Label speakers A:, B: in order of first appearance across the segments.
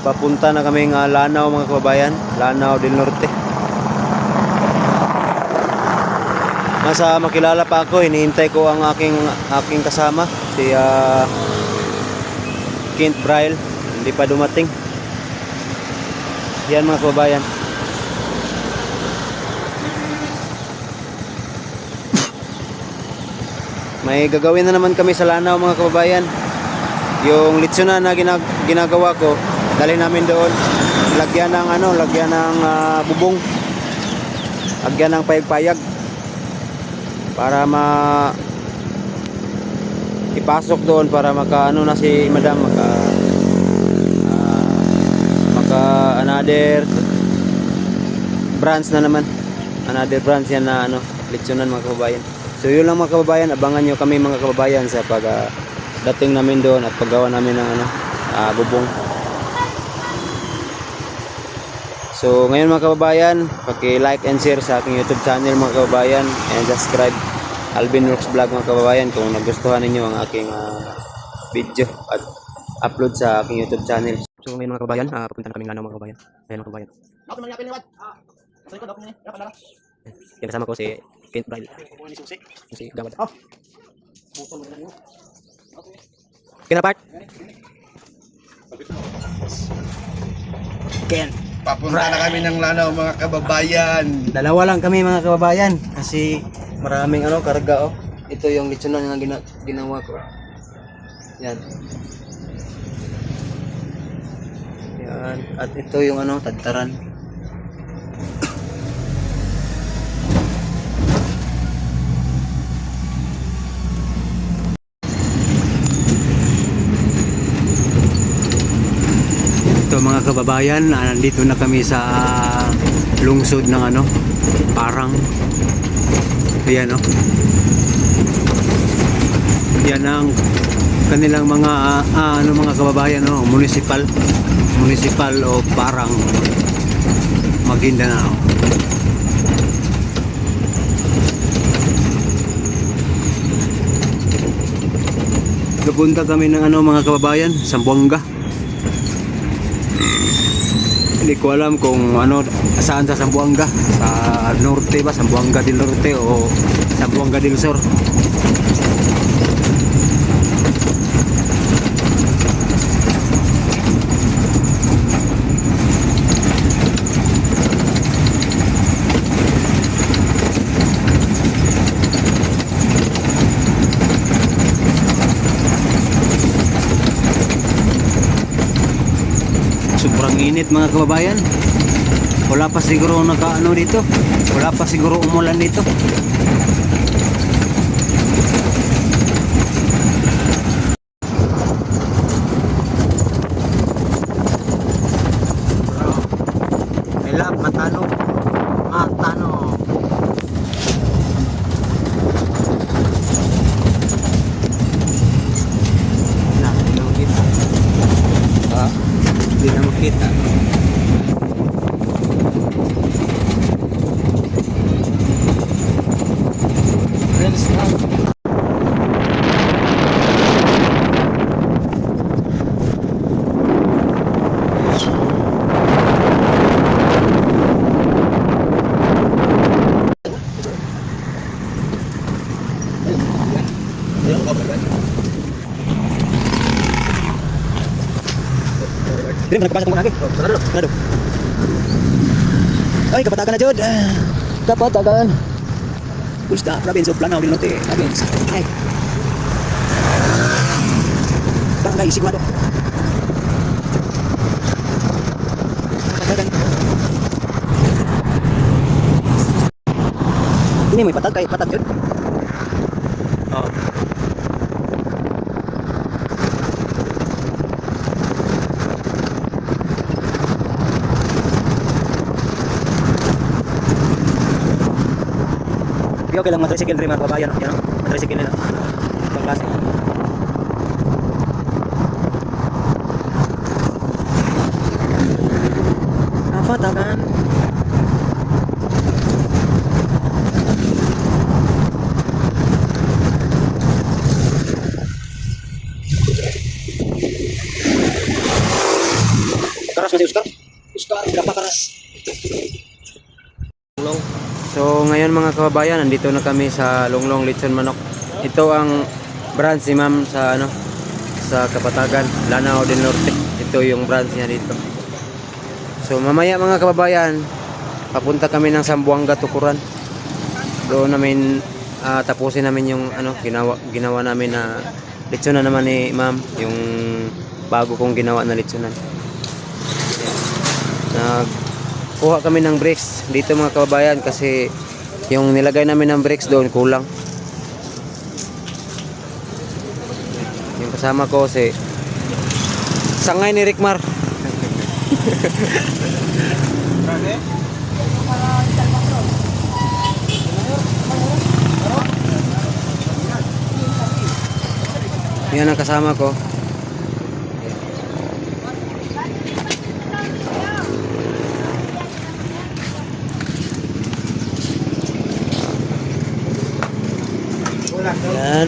A: papunta na kaming Lanao mga kababayan, Lanao del Norte. Nasa makilala pa ako, hinihintay ko ang aking kasama, si Kent Braille, hindi pa dumating. Yan mga kababayan. May gagawin na naman kami sa Lanao mga kababayan. Yung litsunan na ginagawa ko, dalhin namin doon. Lagyan ng bubong. Lagyan ng payag-payag. Para ipasok doon para na si Madam maka another branch na naman. Another branch yan na litsunan mga kababayan. So yun lang mga kababayan, abangan nyo kami mga kababayan sa dating namin doon at paggawa namin ng bubong. So ngayon mga kababayan, paki-like and share sa aking YouTube channel mga kababayan, and subscribe Alvin Rocks Vlog mga kababayan kung nagustuhan ninyo ang aking video at upload sa aking YouTube channel. So ngayon mga kababayan, papunta na kaming Lanao mga kababayan. Ayan mga kababayan. Yan kasama ko si Kent Braille. Si Gawad. Kinapart? Ken.
B: Papunta na kami ng Lanao mga kababayan.
A: Dalawa lang kami mga kababayan kasi maraming karga. Ito yung litsunan na ginawa ko. Yan. Yan. At ito yung tadtaran. Ito mga kababayan, nandito na kami sa lungsod ng Parang. Ayan yan ang kanilang mga mga kababayan, municipal o Parang, Maguindanao. Pupunta kami ng mga kababayan, Zamboanga. Hindi ko alam kung saan sa Zamboanga, sa norte ba, Zamboanga del Norte o Zamboanga del Sur. Sobrang init mga kababayan. Wala pa siguro dito. Wala pa siguro umulan dito. Melap, matano. Hindi na makita. Hindi mo nagpapasok muna lagi. Nado. Ay, kapatagan na jud. Kapatagan. Gusta, province of Lanao del Norte. Province. Ay. Barangay Sigurado. Kapatagan. Ini mo ipatag jud. Oh. Okay lang matricycle rin mga kababayan. Yan matricycle nila. Itong klase. Kapatagan. So ngayon mga kababayan, nandito na kami sa Longlong Lechon Manok. Ito ang branch ni Ma'am sa sa Kapatagan, Lanao del Norte. Ito yung branch niya dito. So mamaya mga kababayan, papunta kami ng Zamboanga, Tukuran. Doon namin tapusin namin yung ginawa namin na lechonan naman ni Ma'am, yung bago kong ginawa na lechonan. Kuha kami ng bricks dito mga kababayan kasi yung nilagay namin ng bricks doon kulang. Yung kasama ko si sangay ni Rickmar. Yan ang kasama ko. Yan.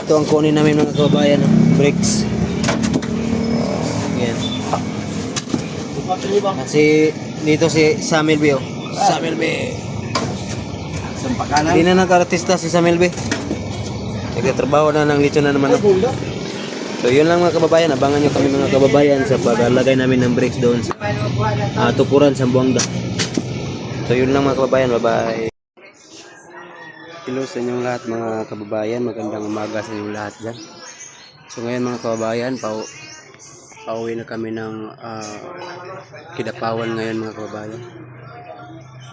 A: Ito ang kunin namin mga kababayan, bricks. Yan. Kasi dito si Samuel B. Samuel B.
B: Sampakanan.
A: Hindi na nag-artista si Samuel B. Nagtatrabaho na ng lechon na naman. So yun lang mga kababayan, abangan nyo kami mga kababayan sa paglalagay namin ng bricks doon sa Tukuran, Zamboanga. So yun lang mga kababayan, bye-bye. Hello sa inyong lahat mga kababayan, magandang umaga sa inyong lahat dyan. So ngayon mga kababayan, pauwi na kami ng Kidapawan ngayon mga kababayan.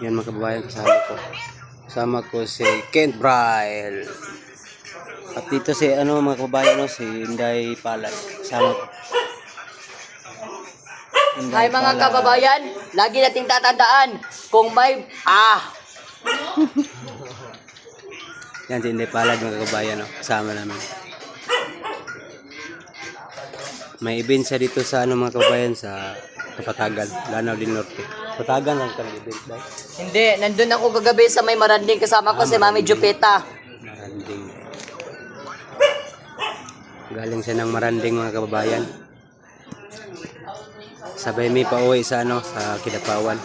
A: Yan mga kababayan, kasama ko si Kent Bryle. At dito si mga kababayan, si Inday Palad, kasama ko.
C: Hi mga kababayan, lagi nating tatandaan kung may
A: Yan si Inday Palad mga kababayan, kasama namin. May event siya dito sa mga kababayan sa Kapatagan, Lanao del Norte. Kapatagan lang kang event dahil.
C: Hindi, nandun ako kagabi sa may Maranding kasama ko si Mami Jupeta.
A: Maranding. Galing siya ng Maranding mga kababayan. Sabay may pauwi sa sa Kidapawan.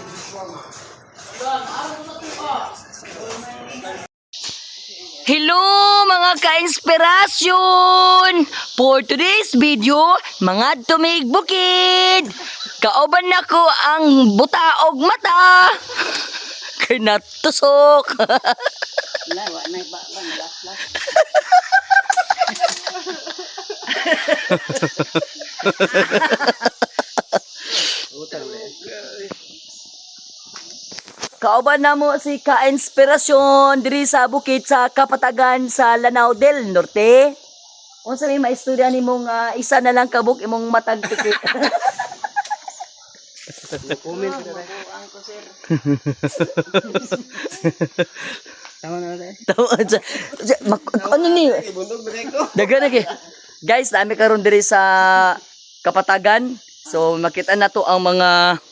C: Hello mga ka-inspirasyon! For today's video, mga tumig bukid! Kauban nako ang butaog mata! Kinatusok! Kauban na mo si ka-inspirasyon diri sa bukid sa Kapatagan sa Lanao del Norte. Unsa may maistorya nimong isa na lang kabuk imong matag tikit.
A: Comment Tama na rin.
C: Ano ni? Daga na kay. Guys, dami karon diri sa Kapatagan. So makita na to ang mga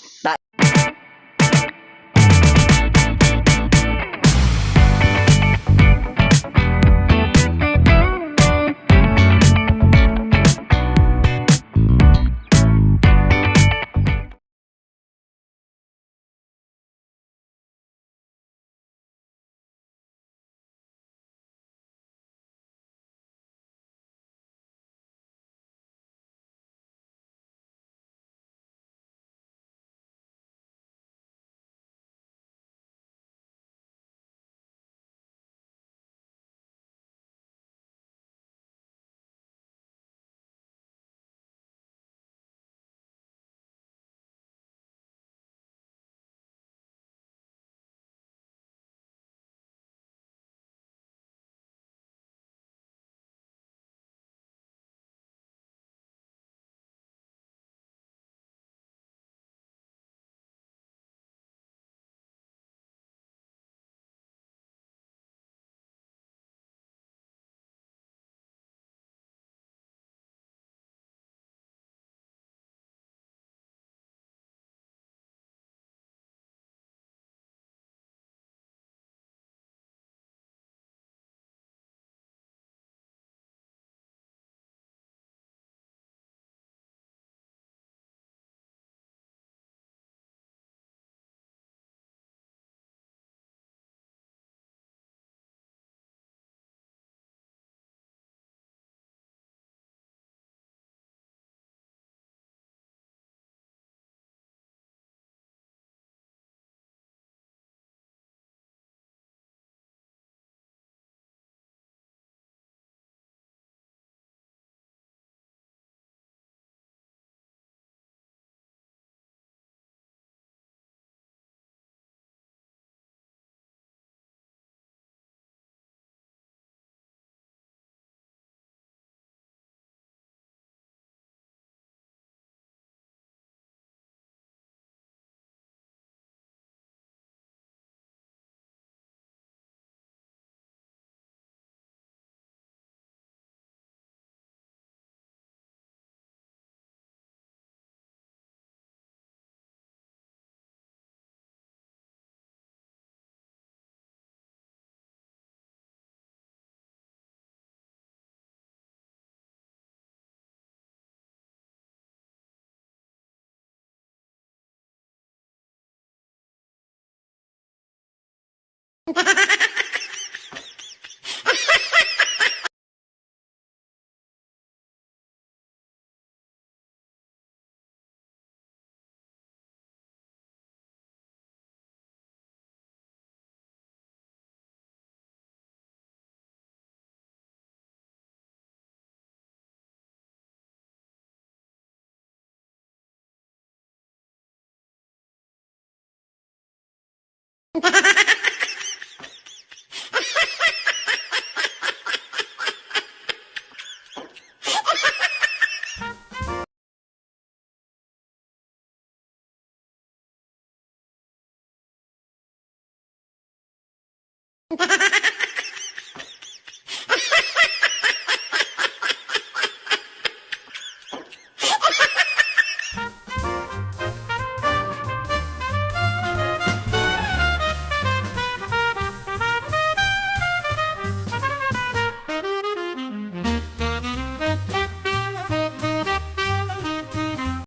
B: Ha ha ha!